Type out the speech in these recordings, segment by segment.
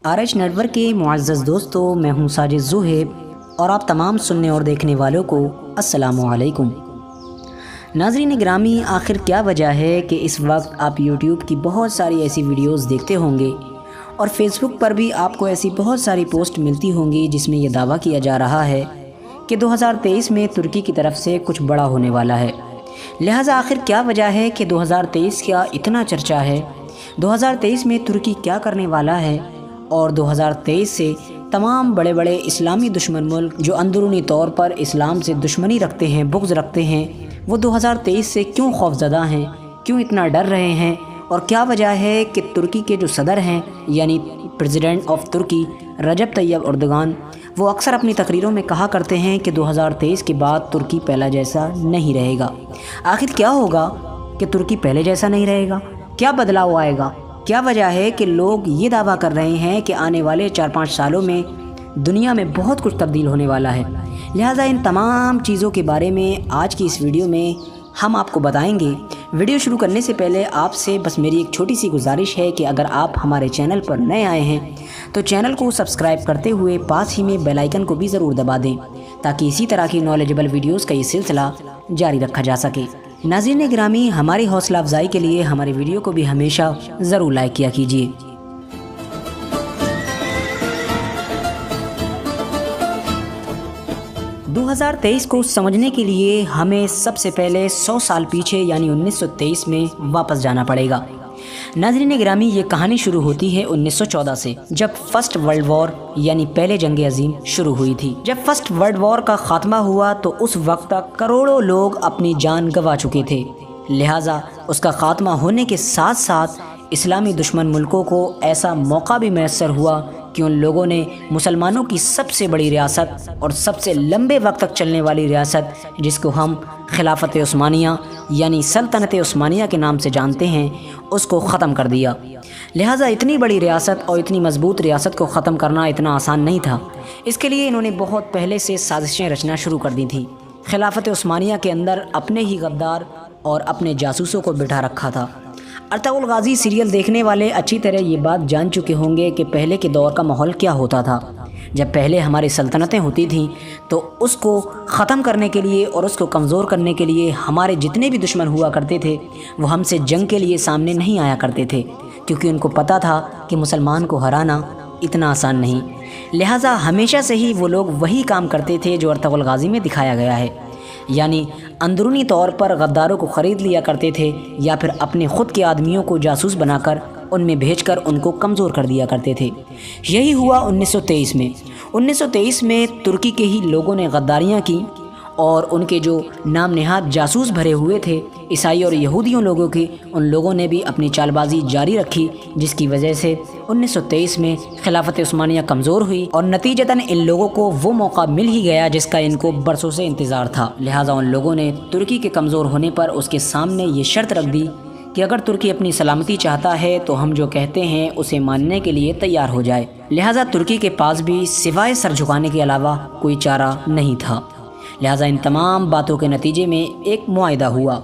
RH network کے معزز دوستو، میں ہوں ساجد زوہیب اور آپ تمام سننے اور دیکھنے والوں کو السلام علیکم۔ ناظرین گرامی، آخر کیا وجہ ہے کہ اس وقت آپ یوٹیوب کی بہت ساری ایسی ویڈیوز دیکھتے ہوں گے اور فیس بک پر بھی آپ کو ایسی بہت ساری پوسٹ ملتی ہوں گی جس میں یہ دعویٰ کیا جا رہا ہے کہ 2023 میں ترکی کی طرف سے کچھ بڑا ہونے والا ہے۔ لہٰذا آخر کیا وجہ ہے کہ 2023 کا اتنا چرچا ہے، 2023 میں ترکی کیا کرنے والا ہے، اور 2023 سے تمام بڑے بڑے اسلامی دشمن ملک جو اندرونی طور پر اسلام سے دشمنی رکھتے ہیں، بغض رکھتے ہیں، وہ 2023 سے کیوں خوفزدہ ہیں، کیوں اتنا ڈر رہے ہیں، اور کیا وجہ ہے کہ ترکی کے جو صدر ہیں یعنی پریزیڈنٹ آف ترکی رجب طیب اردگان، وہ اکثر اپنی تقریروں میں کہا کرتے ہیں کہ 2023 کے بعد ترکی پہلا جیسا نہیں رہے گا۔ آخر کیا ہوگا کہ ترکی پہلے جیسا نہیں رہے گا؟ کیا بدلاؤ آئے گا؟ کیا وجہ ہے کہ لوگ یہ دعویٰ کر رہے ہیں کہ آنے والے 4-5 سالوں میں دنیا میں بہت کچھ تبدیل ہونے والا ہے؟ لہٰذا ان تمام چیزوں کے بارے میں آج کی اس ویڈیو میں ہم آپ کو بتائیں گے۔ ویڈیو شروع کرنے سے پہلے آپ سے بس میری ایک چھوٹی سی گزارش ہے کہ اگر آپ ہمارے چینل پر نئے آئے ہیں تو چینل کو سبسکرائب کرتے ہوئے پاس ہی میں بیل آئیکن کو بھی ضرور دبا دیں تاکہ اسی طرح کی نالجبل ویڈیوز کا یہ سلسلہ جاری رکھا جا سکے۔ ناظرین گرامی، ہماری حوصلہ افزائی کے لیے ہماری ویڈیو کو بھی ہمیشہ ضرور لائک کیا کیجیے۔ دو 2023 کو سمجھنے کے لیے ہمیں سب سے پہلے 100 سال پیچھے یعنی 1923 میں واپس جانا پڑے گا۔ ناظرین گرامی، یہ کہانی شروع ہوتی ہے 1914 سے، جب فرسٹ ورلڈ وار یعنی پہلے جنگ عظیم شروع ہوئی تھی۔ جب فرسٹ ورلڈ وار کا خاتمہ ہوا تو اس وقت تک کروڑوں لوگ اپنی جان گنوا چکے تھے۔ لہٰذا اس کا خاتمہ ہونے کے ساتھ ساتھ اسلامی دشمن ملکوں کو ایسا موقع بھی میسر ہوا کہ ان لوگوں نے مسلمانوں کی سب سے بڑی ریاست اور سب سے لمبے وقت تک چلنے والی ریاست، جس کو ہم خلافت عثمانیہ یعنی سلطنت عثمانیہ کے نام سے جانتے ہیں، اس کو ختم کر دیا۔ لہٰذا اتنی بڑی ریاست اور اتنی مضبوط ریاست کو ختم کرنا اتنا آسان نہیں تھا۔ اس کے لیے انہوں نے بہت پہلے سے سازشیں رچنا شروع کر دی تھیں۔ خلافت عثمانیہ کے اندر اپنے ہی غدار اور اپنے جاسوسوں کو بٹھا رکھا تھا۔ ارطغرل غازی سیریل دیکھنے والے اچھی طرح یہ بات جان چکے ہوں گے کہ پہلے کے دور کا ماحول کیا ہوتا تھا۔ جب پہلے ہماری سلطنتیں ہوتی تھیں تو اس کو ختم کرنے کے لیے اور اس کو کمزور کرنے کے لیے ہمارے جتنے بھی دشمن ہوا کرتے تھے وہ ہم سے جنگ کے لیے سامنے نہیں آیا کرتے تھے، کیونکہ ان کو پتہ تھا کہ مسلمان کو ہرانا اتنا آسان نہیں۔ لہٰذا ہمیشہ سے ہی وہ لوگ وہی کام کرتے تھے جو ارطغرل غازی میں دکھایا گیا ہے، یعنی اندرونی طور پر غداروں کو خرید لیا کرتے تھے یا پھر اپنے خود کے آدمیوں کو جاسوس بنا کر ان میں بھیج کر ان کو کمزور کر دیا کرتے تھے۔ یہی ہوا 1923 میں۔ 1923 میں ترکی کے ہی لوگوں نے غداریاں کی اور ان کے جو نام نہاد جاسوس بھرے ہوئے تھے عیسائی اور یہودیوں لوگوں کے، ان لوگوں نے بھی اپنی چال بازی جاری رکھی، جس کی وجہ سے 1923 میں خلافت عثمانیہ کمزور ہوئی اور نتیجتاً ان لوگوں کو وہ موقع مل ہی گیا جس کا ان کو برسوں سے انتظار تھا۔ لہٰذا ان لوگوں نے ترکی کے کمزور ہونے پر اس کے سامنے یہ شرط رکھ دی کہ اگر ترکی اپنی سلامتی چاہتا ہے تو ہم جو کہتے ہیں اسے ماننے کے لیے تیار ہو جائے۔ لہٰذا ترکی کے پاس بھی سوائے سر جھکانے کے علاوہ کوئی چارہ نہیں تھا۔ لہٰذا ان تمام باتوں کے نتیجے میں ایک معاہدہ ہوا۔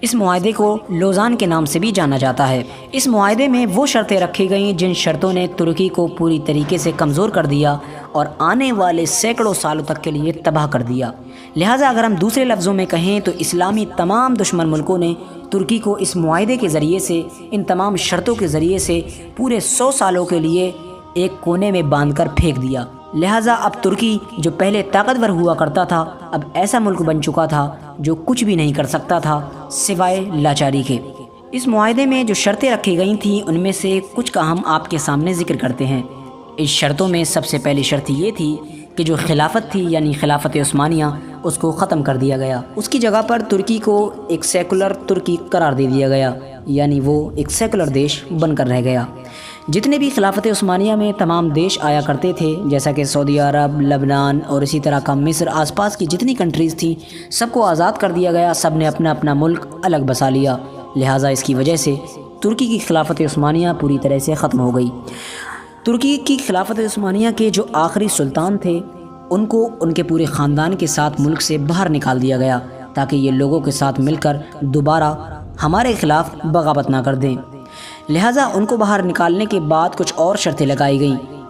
اس معاہدے کو لوزان کے نام سے بھی جانا جاتا ہے۔ اس معاہدے میں وہ شرطیں رکھی گئیں جن شرطوں نے ترکی کو پوری طریقے سے کمزور کر دیا اور آنے والے سینکڑوں سالوں تک کے لیے تباہ کر دیا۔ لہٰذا اگر ہم دوسرے لفظوں میں کہیں تو اسلامی تمام دشمن ملکوں نے ترکی کو اس معاہدے کے ذریعے سے، ان تمام شرطوں کے ذریعے سے پورے 100 سالوں کے لیے ایک کونے میں باندھ کر پھینک دیا۔ لہٰذا اب ترکی جو پہلے طاقتور ہوا کرتا تھا اب ایسا ملک بن چکا تھا جو کچھ بھی نہیں کر سکتا تھا سوائے لاچاری کے۔ اس معاہدے میں جو شرطیں رکھی گئی تھیں ان میں سے کچھ کا ہم آپ کے سامنے ذکر کرتے ہیں۔ اس شرطوں میں سب سے پہلی شرط یہ تھی کہ جو خلافت تھی یعنی خلافت عثمانیہ، اس کو ختم کر دیا گیا۔ اس کی جگہ پر ترکی کو ایک سیکولر ترکی قرار دے دیا گیا، یعنی وہ ایک سیکولر دیش بن کر رہ گیا۔ جتنے بھی خلافت عثمانیہ میں تمام دیش آیا کرتے تھے، جیسا کہ سعودی عرب، لبنان اور اسی طرح کا مصر، آس پاس کی جتنی کنٹریز تھیں، سب کو آزاد کر دیا گیا، سب نے اپنا اپنا ملک الگ بسا لیا۔ لہٰذا اس کی وجہ سے ترکی کی خلافت عثمانیہ پوری طرح سے ختم ہو گئی۔ ترکی کی خلافت عثمانیہ کے جو آخری سلطان تھے ان کو ان کے پورے خاندان کے ساتھ ملک سے باہر نکال دیا گیا تاکہ یہ لوگوں کے ساتھ مل کر دوبارہ ہمارے خلاف بغاوت نہ کر دیں۔ لہٰذا ان کو باہر نکالنے کے بعد کچھ اور شرطیں لگائی گئیں،